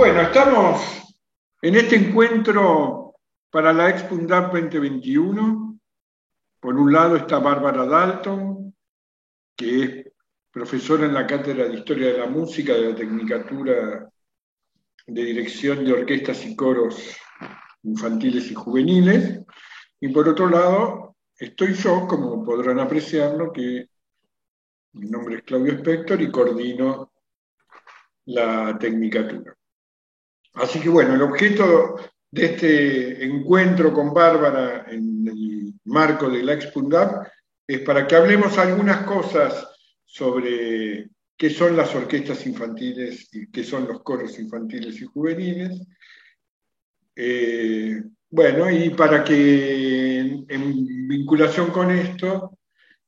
Bueno, estamos en este encuentro para la Expundap 2021. Por un lado está Bárbara Dalton, que es profesora en la Cátedra de Historia de la Música de la Tecnicatura de Dirección de Orquestas y Coros Infantiles y Juveniles. Y por otro lado estoy yo, como podrán apreciarlo, que mi nombre es Claudio Spector y coordino la Tecnicatura. Así que bueno, el objeto de este encuentro con Bárbara en el marco de la Expundap es para que hablemos algunas cosas sobre qué son las orquestas infantiles y qué son los coros infantiles y juveniles. Bueno, y para que en vinculación con esto,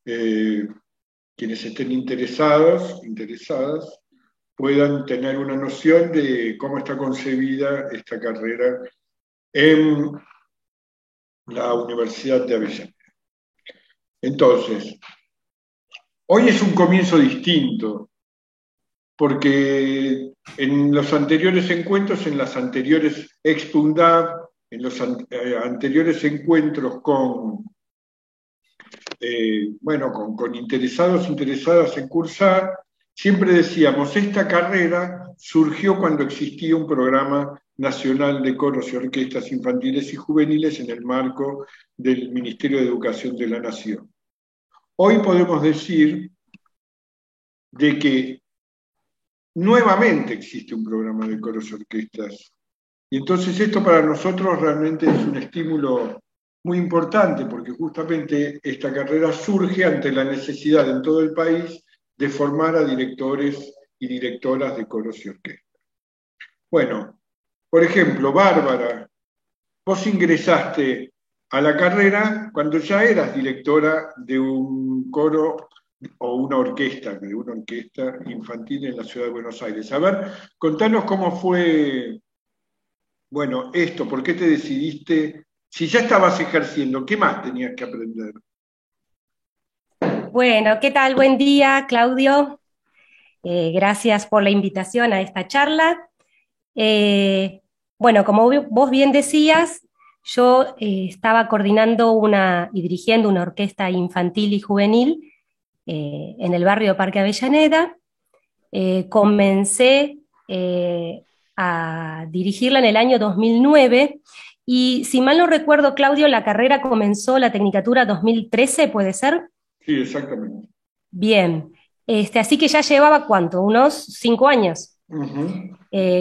quienes estén interesadas, puedan tener una noción de cómo está concebida esta carrera en la Universidad de Avellaneda. Entonces, hoy es un comienzo distinto, porque en los anteriores encuentros, en las anteriores Expundab, en los anteriores encuentros con interesadas en cursar, siempre decíamos, esta carrera surgió cuando existía un programa nacional de coros y orquestas infantiles y juveniles en el marco del Ministerio de Educación de la Nación. Hoy podemos decir de que nuevamente existe un programa de coros y orquestas. Y entonces esto para nosotros realmente es un estímulo muy importante, porque justamente esta carrera surge ante la necesidad en todo el país de formar a directores y directoras de coros y orquestas. Bueno, por ejemplo, Bárbara, vos ingresaste a la carrera cuando ya eras directora de un coro o una orquesta infantil en la ciudad de Buenos Aires. A ver, contanos cómo fue, bueno, esto, ¿por qué te decidiste? Si ya estabas ejerciendo, ¿qué más tenías que aprender? Bueno, ¿qué tal? Buen día, Claudio. Gracias por la invitación a esta charla. Eh, bueno, como vos bien decías, yo estaba coordinando y dirigiendo una orquesta infantil y juvenil en el barrio de Parque Avellaneda. Comencé a dirigirla en el año 2009 y si mal no recuerdo, Claudio, la carrera comenzó la Tecnicatura 2013, ¿puede ser? Sí, exactamente. Bien, así que ya llevaba ¿cuánto? Unos 5 años Uh-huh.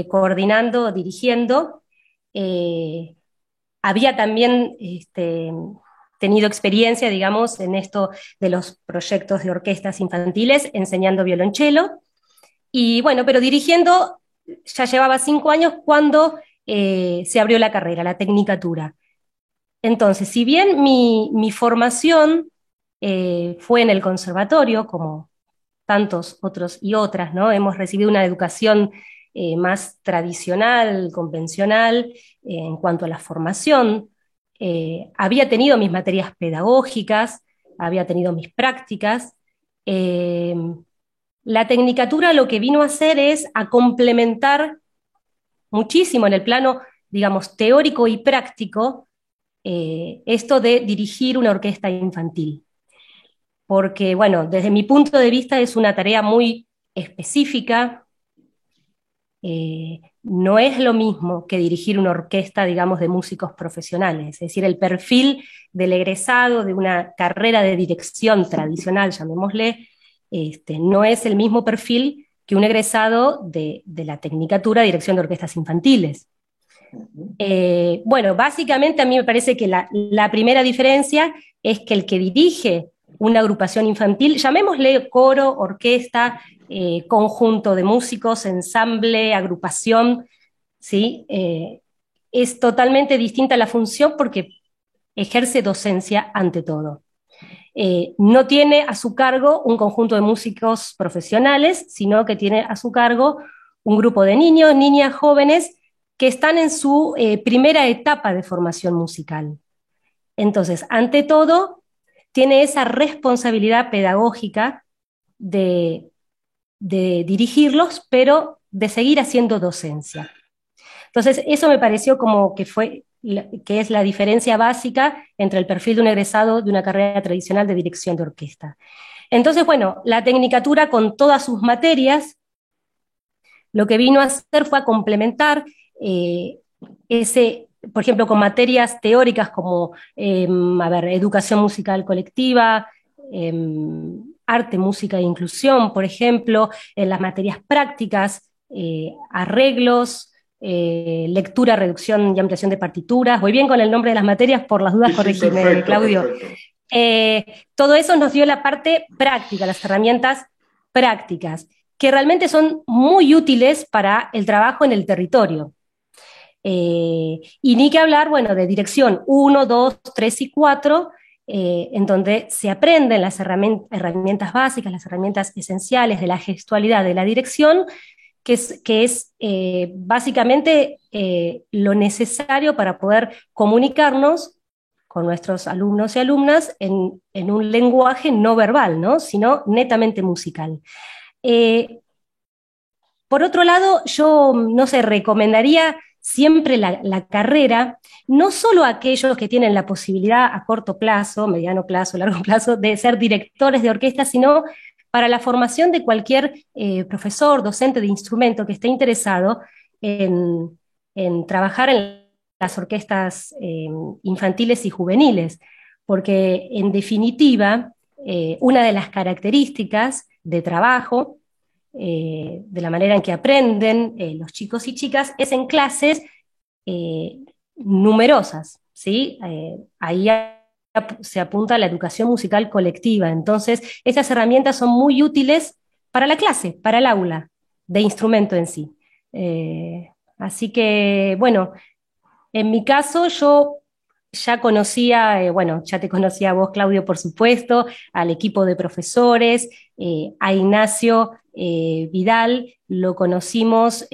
coordinando, dirigiendo. Eh, Había también tenido experiencia, digamos, en esto de los proyectos de orquestas infantiles, enseñando violonchelo. Y bueno, pero dirigiendo ya llevaba 5 años cuando se abrió la carrera, la tecnicatura. Entonces, si bien mi formación fue en el conservatorio, como tantos otros y otras, ¿no? Hemos recibido una educación más tradicional, convencional, en cuanto a la formación. Había tenido mis materias pedagógicas, había tenido mis prácticas. Eh, la tecnicatura lo que vino a hacer es a complementar muchísimo en el plano, digamos, teórico y práctico, esto de dirigir una orquesta infantil porque, bueno, desde mi punto de vista es una tarea muy específica, no es lo mismo que dirigir una orquesta, digamos, de músicos profesionales, es decir, el perfil del egresado de una carrera de dirección tradicional, llamémosle, no es el mismo perfil que un egresado de la Tecnicatura de Dirección de Orquestas Infantiles. Uh-huh. Bueno, básicamente a mí me parece que la primera diferencia es que el que dirige una agrupación infantil, llamémosle coro, orquesta, conjunto de músicos, ensamble, agrupación, ¿sí? Es totalmente distinta la función porque ejerce docencia ante todo. No tiene a su cargo un conjunto de músicos profesionales, sino que tiene a su cargo un grupo de niños, niñas, jóvenes que están en su primera etapa de formación musical. Entonces, ante todo, tiene esa responsabilidad pedagógica de dirigirlos, pero de seguir haciendo docencia. Entonces, eso me pareció como que es la diferencia básica entre el perfil de un egresado de una carrera tradicional de dirección de orquesta. Entonces, bueno, la tecnicatura con todas sus materias, lo que vino a hacer fue a complementar por ejemplo, con materias teóricas como, educación musical colectiva, arte, música e inclusión, por ejemplo, en las materias prácticas, arreglos, lectura, reducción y ampliación de partituras. Voy bien con el nombre de las materias, por las dudas Sí, sí, corregime, perfecto, Claudio. perfecto. Todo eso nos dio la parte práctica, las herramientas prácticas, que realmente son muy útiles para el trabajo en el territorio. Y ni que hablar, bueno, de dirección 1, 2, 3 y 4, en donde se aprenden las herramientas básicas, las herramientas esenciales de la gestualidad de la dirección, que es básicamente lo necesario para poder comunicarnos con nuestros alumnos y alumnas en un lenguaje no verbal, ¿no? Sino netamente musical. Eh, por otro lado, yo, no sé, recomendaría siempre la carrera, no solo a aquellos que tienen la posibilidad a corto plazo, mediano plazo, largo plazo, de ser directores de orquesta, sino para la formación de cualquier profesor, docente de instrumento que esté interesado en trabajar en las orquestas infantiles y juveniles, porque en definitiva, una de las características de trabajo de la manera en que aprenden los chicos y chicas es en clases eh, numerosas, ¿sí? Ahí se apunta a la educación musical colectiva. Entonces, estas herramientas son muy útiles para la clase, para el aula de instrumento en sí. Así que, bueno, en mi caso yo ya conocía, bueno, ya te conocía a vos, Claudio, por supuesto, al equipo de profesores, a Ignacio Vidal, lo conocimos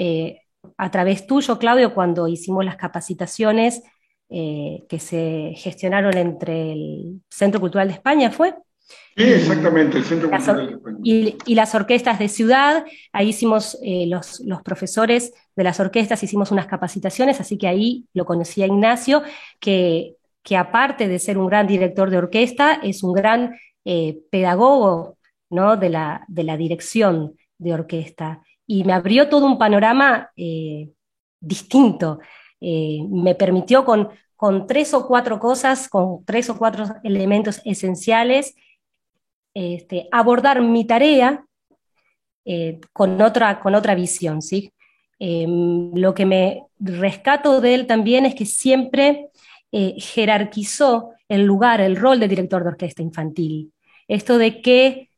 a través tuyo, Claudio, cuando hicimos las capacitaciones que se gestionaron entre el Centro Cultural de España, ¿fue? Sí, Y, exactamente, el Centro las, Cultural Español. y las orquestas de ciudad, ahí hicimos los profesores de las orquestas, hicimos unas capacitaciones, así que ahí lo conocí a Ignacio, que aparte de ser un gran director de orquesta, es un gran pedagogo, ¿no? de la dirección de orquesta. Y me abrió todo un panorama distinto. Me permitió con tres o cuatro cosas, con tres o cuatro elementos esenciales, abordar mi tarea con otra visión, ¿sí? Lo que me rescato de él también es que siempre jerarquizó el lugar, el rol de director de orquesta infantil. Esto de que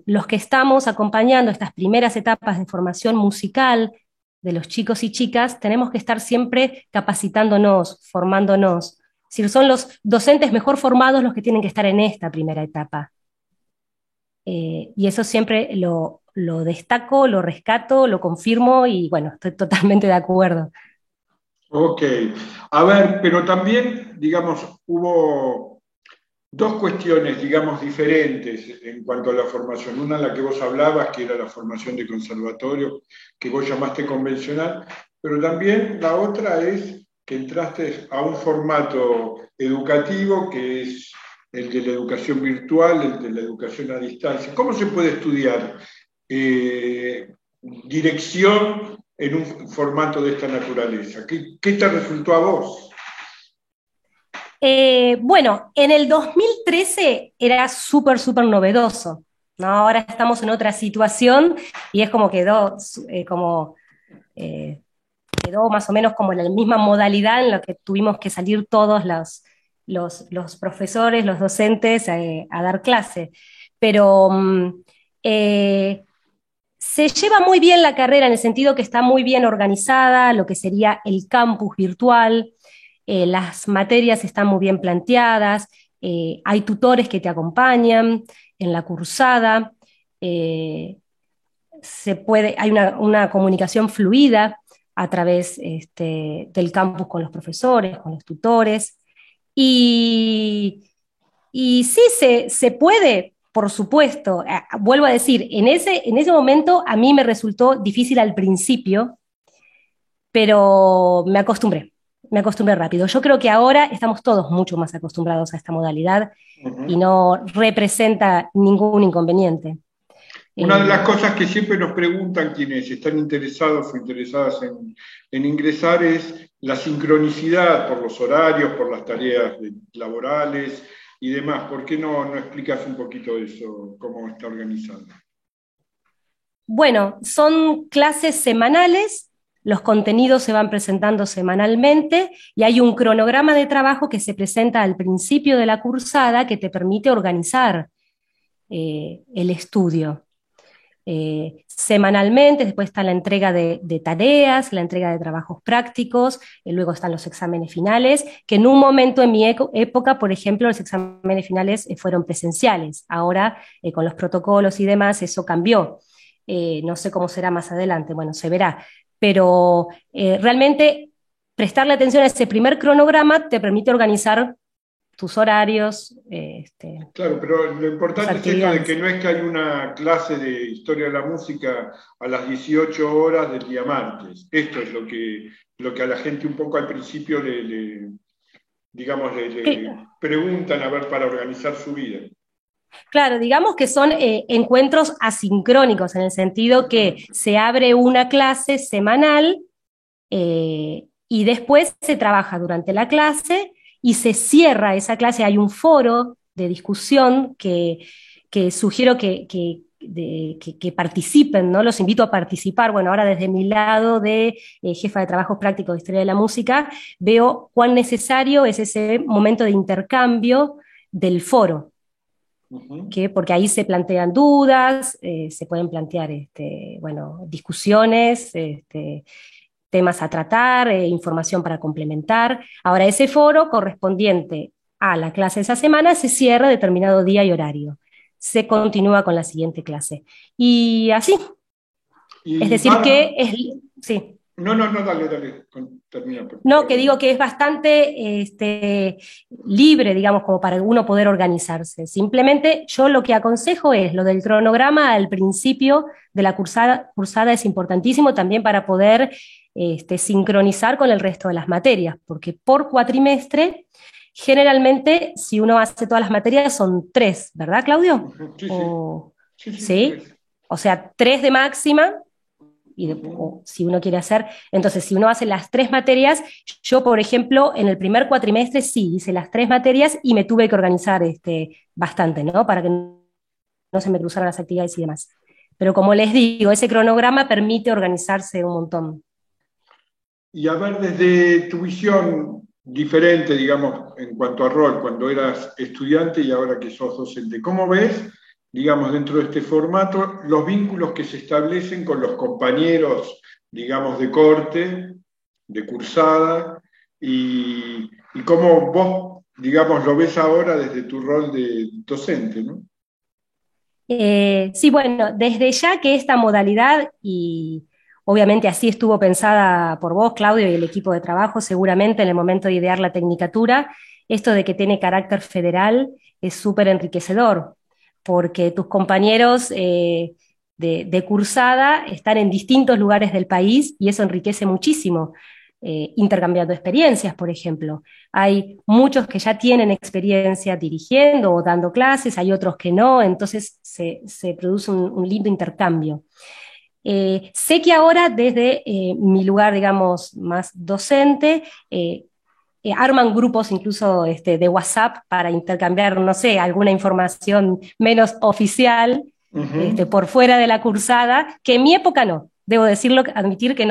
los que estamos acompañando estas primeras etapas de formación musical de los chicos y chicas, tenemos que estar siempre capacitándonos, formándonos. Es decir, son los docentes mejor formados los que tienen que estar en esta primera etapa. Y eso siempre lo destaco, lo rescato, lo confirmo y bueno, estoy totalmente de acuerdo. Ok. A ver, pero también, digamos, hubo dos cuestiones, digamos, diferentes en cuanto a la formación. Una, la que vos hablabas, que era la formación de conservatorio, que vos llamaste convencional, pero también la otra es que entraste a un formato educativo que es el de la educación virtual, el de la educación a distancia. ¿Cómo se puede estudiar dirección en un formato de esta naturaleza? ¿Qué te resultó a vos? Bueno, en el 2013 era súper, súper novedoso, ¿no? Ahora estamos en otra situación y es como eh, quedó más o menos como en la misma modalidad en la que tuvimos que salir todos los profesores, los docentes a dar clase. Pero se lleva muy bien la carrera en el sentido que está muy bien organizada, lo que sería el campus virtual, las materias están muy bien planteadas, hay tutores que te acompañan en la cursada, eh, hay una comunicación fluida a través del campus con los profesores, con los tutores, y, y sí, se puede, por supuesto. Vuelvo a decir, en ese momento a mí me resultó difícil al principio, pero me acostumbré rápido. Yo creo que ahora estamos todos mucho más acostumbrados a esta modalidad y Ujú. no representa ningún inconveniente. Una de las Eh, cosas que siempre nos preguntan quienes están interesados o interesadas en ingresar es la sincronicidad por los horarios, por las tareas laborales y demás. ¿Por qué no explicas un poquito eso, cómo está organizado? bueno, son clases semanales, los contenidos se van presentando semanalmente y hay un cronograma de trabajo que se presenta al principio de la cursada que te permite organizar el estudio. Semanalmente, después está la entrega de tareas, la entrega de trabajos prácticos, luego están los exámenes finales, que en un momento en mi época, por ejemplo, los exámenes finales fueron presenciales. Ahora, con los protocolos y demás, eso cambió. No sé cómo será más adelante, bueno, se verá. Pero realmente prestarle atención a ese primer cronograma te permite organizar tus horarios, Claro, pero lo tus importante es esto de que actividades. no es que hay una clase de historia de la música a las 18 horas del día martes. Esto es lo que a la gente un poco al principio digamos, le preguntan a ver para organizar su vida. Claro, digamos que son encuentros asincrónicos en el sentido que se abre una clase semanal y después se trabaja durante la clase y se cierra esa clase. Hay un foro de discusión que sugiero que participen, ¿no? Los invito a participar. Bueno, ahora desde mi lado de jefa de trabajos prácticos de historia de la música, veo cuán necesario es ese momento de intercambio del foro Ujú. porque ahí se plantean dudas, se pueden plantear bueno, discusiones, temas a tratar, información para complementar. Ahora, ese foro correspondiente a la clase de esa semana se cierra determinado día y horario. Se continúa con la siguiente clase. Y así, es Y decir, más, que es, sí. no, dale, termina, No, que digo perdón. que es bastante libre, digamos, como para uno poder organizarse. Simplemente yo lo que aconsejo es lo del cronograma al principio de la cursada es importantísimo también para poder sincronizar con el resto de las materias, porque por cuatrimestre, generalmente, si uno hace todas las materias, son tres, ¿verdad, Claudio? Ujú. Sí, O, sí, ¿sí? tres. O sea, tres de máxima Ujú. o si uno quiere hacer, entonces si uno hace las tres materias, yo por ejemplo en el primer cuatrimestre sí hice las tres materias y me tuve que organizar bastante, ¿no? Para que no se me cruzaran las actividades y demás. Pero como les digo, ese cronograma permite organizarse un montón. Y a ver, desde tu visión diferente, digamos, en cuanto a rol, cuando eras estudiante y ahora que sos docente, ¿cómo ves, digamos, dentro de este formato, los vínculos que se establecen con los compañeros, digamos, de corte, de cursada, y cómo vos, digamos, lo ves ahora desde tu rol de docente, ¿no? Sí, bueno, desde ya que esta modalidad, y obviamente así estuvo pensada por vos, Claudio, y el equipo de trabajo, seguramente en el momento de idear la tecnicatura, esto de que tiene carácter federal es súper enriquecedor, porque tus compañeros de cursada están en distintos lugares del país y eso enriquece muchísimo, intercambiando experiencias, por ejemplo. Hay muchos que ya tienen experiencia dirigiendo o dando clases, hay otros que no, entonces se produce un lindo intercambio. Sé que ahora desde mi lugar, digamos, más docente, arman grupos incluso de WhatsApp para intercambiar, no sé, alguna información menos oficial Ujú. por fuera de la cursada, que en mi época no. Debo decirlo, admitir que Es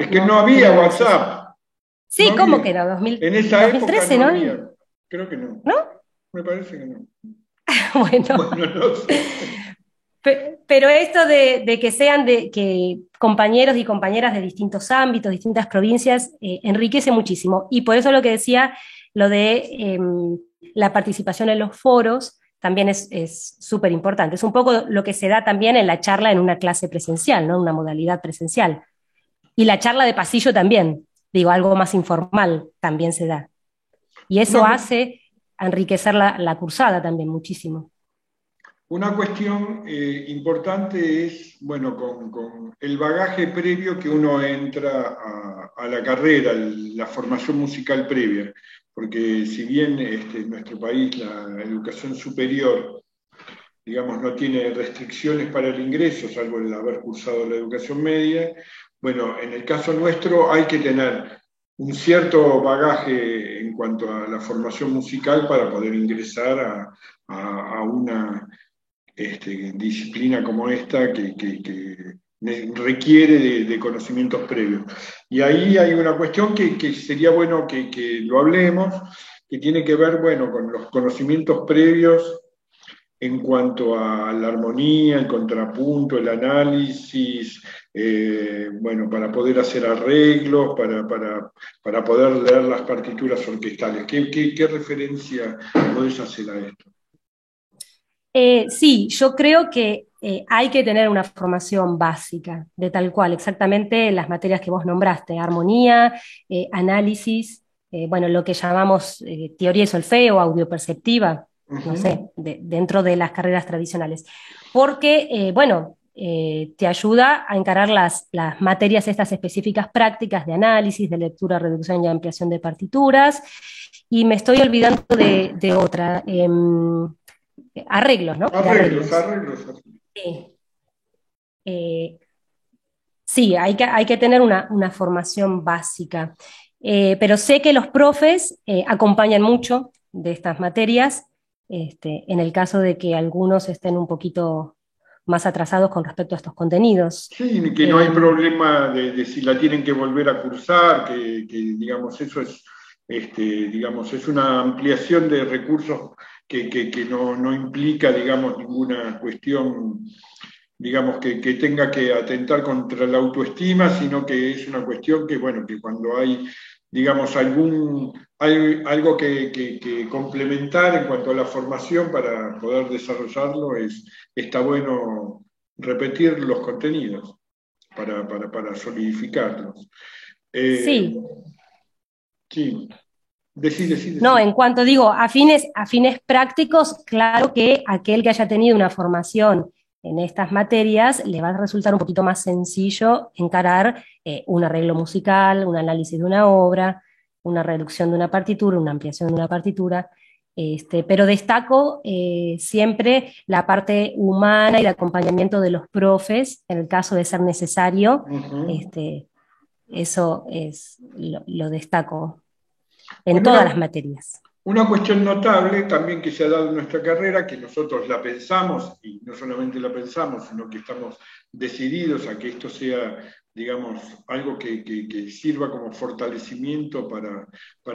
que no no había teníamos eso. WhatsApp, no Sí, ¿cómo había. que no? En esa época 2013, no ¿no? había, creo que no, ¿No? me parece que no. Bueno, Bueno, no sé. pero esto de que sean que compañeros y compañeras de distintos ámbitos, distintas provincias, enriquece muchísimo. Y por eso lo que decía, lo de la participación en los foros, también es súper importante. Es un poco lo que se da también en la charla en una clase presencial, ¿no? Una modalidad presencial. Y la charla de pasillo también, digo, algo más informal también se da. Y eso No, hace enriquecer la cursada también muchísimo. Una cuestión importante es, bueno, con el bagaje previo que uno entra a la carrera, la formación musical previa, porque si bien en nuestro país la educación superior, digamos, no tiene restricciones para el ingreso, salvo el haber cursado la educación media, bueno, en el caso nuestro hay que tener un cierto bagaje en cuanto a la formación musical para poder ingresar a una disciplina como esta que requiere de conocimientos previos. Y ahí hay una cuestión que sería bueno que lo hablemos, que tiene que ver, bueno, con los conocimientos previos en cuanto a la armonía, el contrapunto, el análisis, bueno, para poder hacer arreglos, para poder leer las partituras orquestales. ¿Qué referencia podés hacer a esto? Sí, yo creo que hay que tener una formación básica, de tal cual, exactamente las materias que vos nombraste, armonía, análisis, bueno, lo que llamamos teoría y solfeo, audioperceptiva, no sé, dentro de las carreras tradicionales. Porque, bueno, te ayuda a encarar las materias estas específicas prácticas de análisis, de lectura, reducción y ampliación de partituras, y me estoy olvidando de otra. Arreglos, ¿no? De Arreglos. Sí. Eh, sí, hay que tener una formación básica. Pero sé que los profes acompañan mucho de estas materias, en el caso de que algunos estén un poquito más atrasados con respecto a estos contenidos. Sí, que no hay problema de si la tienen que volver a cursar, digamos, eso es, digamos, es una ampliación de recursos que no implica, digamos, ninguna cuestión, digamos, que tenga que atentar contra la autoestima, sino que es una cuestión que, bueno, que cuando hay, digamos, algo que complementar en cuanto a la formación para poder desarrollarlo, está bueno repetir los contenidos para solidificarlos. Sí. Sí, decí. No, en cuanto digo a fines prácticos, claro que aquel que haya tenido una formación en estas materias le va a resultar un poquito más sencillo encarar un arreglo musical, un análisis de una obra, una reducción de una partitura, una ampliación de una partitura. Pero destaco siempre la parte humana y el acompañamiento de los profes en el caso de ser necesario. Eso es lo destaco en Bueno, todas las materias. una cuestión notable también que se ha dado en nuestra carrera, que nosotros la pensamos, y no solamente la pensamos, sino que estamos decididos a que esto sea, digamos, algo que sirva como fortalecimiento para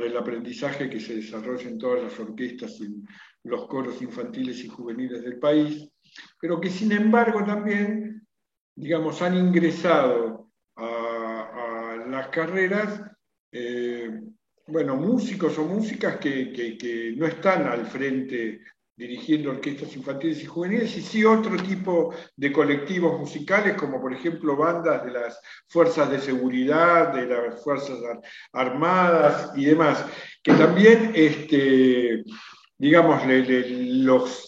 el aprendizaje que se desarrolla en todas las orquestas y en los coros infantiles y juveniles del país, pero que sin embargo también, digamos, han ingresado a las carreras. Bueno, músicos o músicas que no están al frente dirigiendo orquestas infantiles y juveniles, y sí otro tipo de colectivos musicales, como por ejemplo bandas de las fuerzas de seguridad, de las fuerzas armadas y demás, que también, digamos, los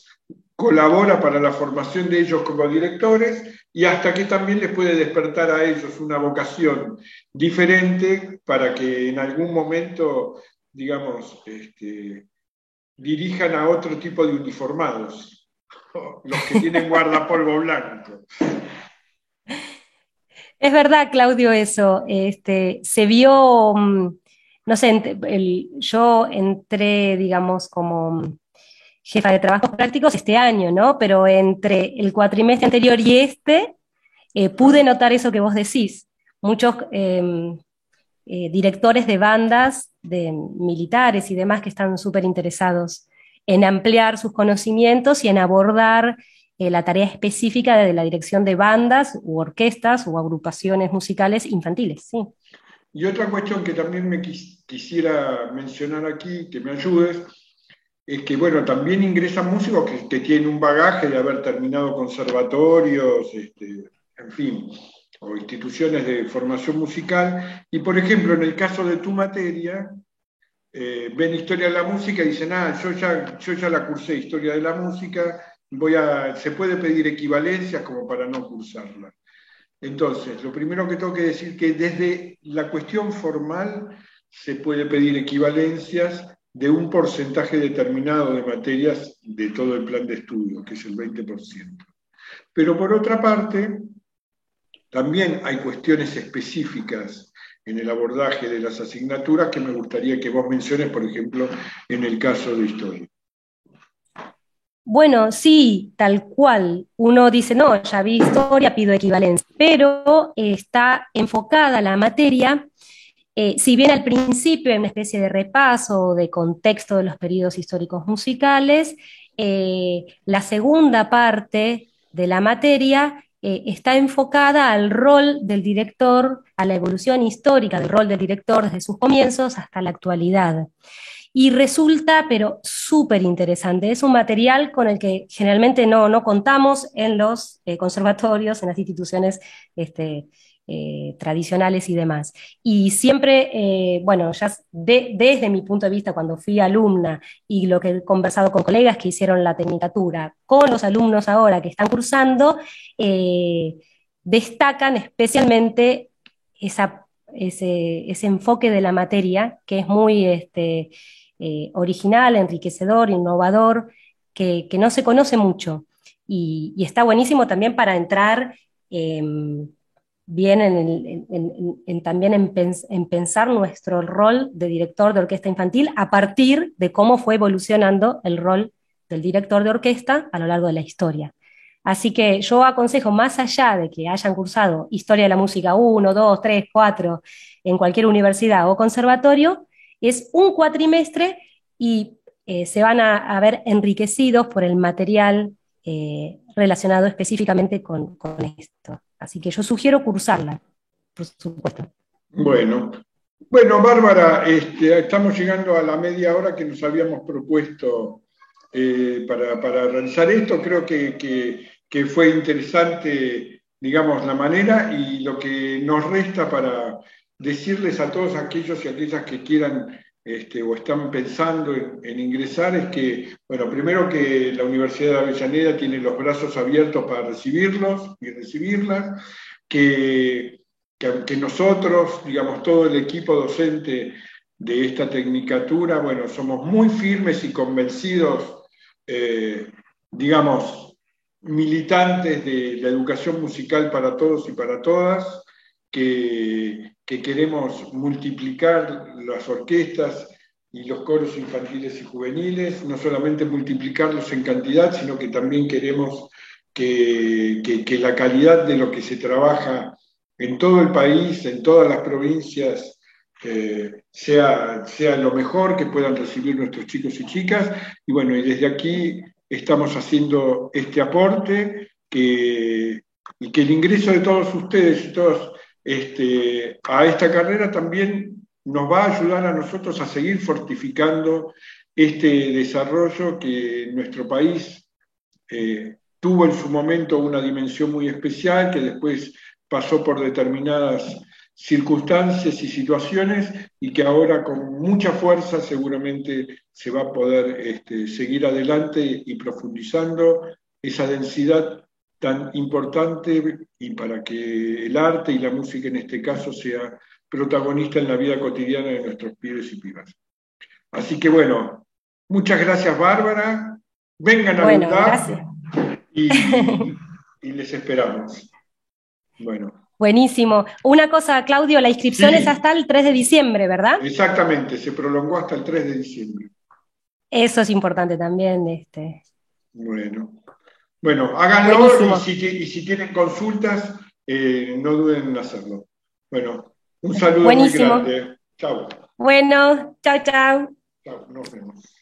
colabora para la formación de ellos como directores y hasta que también les puede despertar a ellos una vocación diferente para que en algún momento, digamos, dirijan a otro tipo de uniformados, los que tienen guardapolvo blanco. Es verdad, Claudio, eso. Se vio, no sé, yo entré, digamos, como jefa de trabajos prácticos este año, ¿no? Pero entre el cuatrimestre anterior y pude notar eso que vos decís. Muchos directores de bandas, de militares y demás que están súper interesados en ampliar sus conocimientos y en abordar la tarea específica de la dirección de bandas u orquestas u agrupaciones musicales infantiles. Sí. Y otra cuestión que también me quisiera mencionar aquí, que me ayudes, es que, bueno, también ingresan músicos que tienen un bagaje de haber terminado conservatorios, en fin, o instituciones de formación musical, y por ejemplo, en el caso de tu materia, ven historia de la música y dicen, yo ya la cursé, historia de la música, se puede pedir equivalencias como para no cursarla. Entonces, lo primero que tengo que decir que desde la cuestión formal se puede pedir equivalencias de un porcentaje determinado de materias de todo el plan de estudio, que es el 20%. Pero por otra parte, también hay cuestiones específicas en el abordaje de las asignaturas que me gustaría que vos menciones, por ejemplo, en el caso de historia. Bueno, sí, tal cual. Uno dice, no, ya vi historia, pido equivalencia, pero está enfocada la materia, si bien al principio hay una especie de repaso o de contexto de los periodos históricos musicales, la segunda parte de la materia está enfocada al rol del director, a la evolución histórica del rol del director desde sus comienzos hasta la actualidad. Y resulta, pero súper interesante. Es un material con el que generalmente no contamos en los conservatorios, en las instituciones tradicionales y demás. Y siempre, bueno, ya desde mi punto de vista, cuando fui alumna y lo que he conversado con colegas que hicieron la tecnicatura, con los alumnos ahora que están cursando, destacan especialmente ese enfoque de la materia, que es muy original, enriquecedor, innovador, que no se conoce mucho. Y está buenísimo también para entrar bien también en pensar nuestro rol de director de orquesta infantil a partir de cómo fue evolucionando el rol del director de orquesta a lo largo de la historia. Así que yo aconsejo, más allá de que hayan cursado Historia de la Música 1, 2, 3, 4 en cualquier universidad o conservatorio, es un cuatrimestre y se van a ver enriquecidos por el material relacionado específicamente con esto. Así que yo sugiero cursarla, por supuesto. Bueno, Bárbara, estamos llegando a la media hora que nos habíamos propuesto para realizar esto. Creo que fue interesante, digamos, la manera y lo que nos resta para decirles a todos aquellos y aquellas que quieran o están pensando en ingresar es que, bueno, primero que la Universidad de Avellaneda tiene los brazos abiertos para recibirlos y recibirlas, que nosotros, digamos, todo el equipo docente de esta tecnicatura, bueno, somos muy firmes y convencidos, digamos, militantes de la educación musical para todos y para todas, que queremos multiplicar las orquestas y los coros infantiles y juveniles, no solamente multiplicarlos en cantidad, sino que también queremos que la calidad de lo que se trabaja en todo el país, en todas las provincias, sea lo mejor que puedan recibir nuestros chicos y chicas. Y bueno, y desde aquí estamos haciendo este aporte y que el ingreso de todos ustedes y todos a esta carrera también nos va a ayudar a nosotros a seguir fortificando este desarrollo que nuestro país tuvo en su momento una dimensión muy especial, que después pasó por determinadas circunstancias y situaciones y que ahora con mucha fuerza seguramente se va a poder seguir adelante y profundizando esa densidad tan importante y para que el arte y la música en este caso sea protagonista en la vida cotidiana de nuestros pibes y pibas. Así que bueno, muchas gracias Bárbara, vengan a Bueno, Lundar gracias. y les esperamos. Bueno. Buenísimo. Una cosa, Claudio, la inscripción es hasta el 3 de diciembre, ¿verdad? Exactamente, se prolongó hasta el 3 de diciembre. Eso es importante también. Bueno, háganlo Buenísimo. y si tienen consultas, no duden en hacerlo. Bueno, un saludo Buenísimo. muy grande. Chao. Bueno, chao, chao. Chao, nos vemos.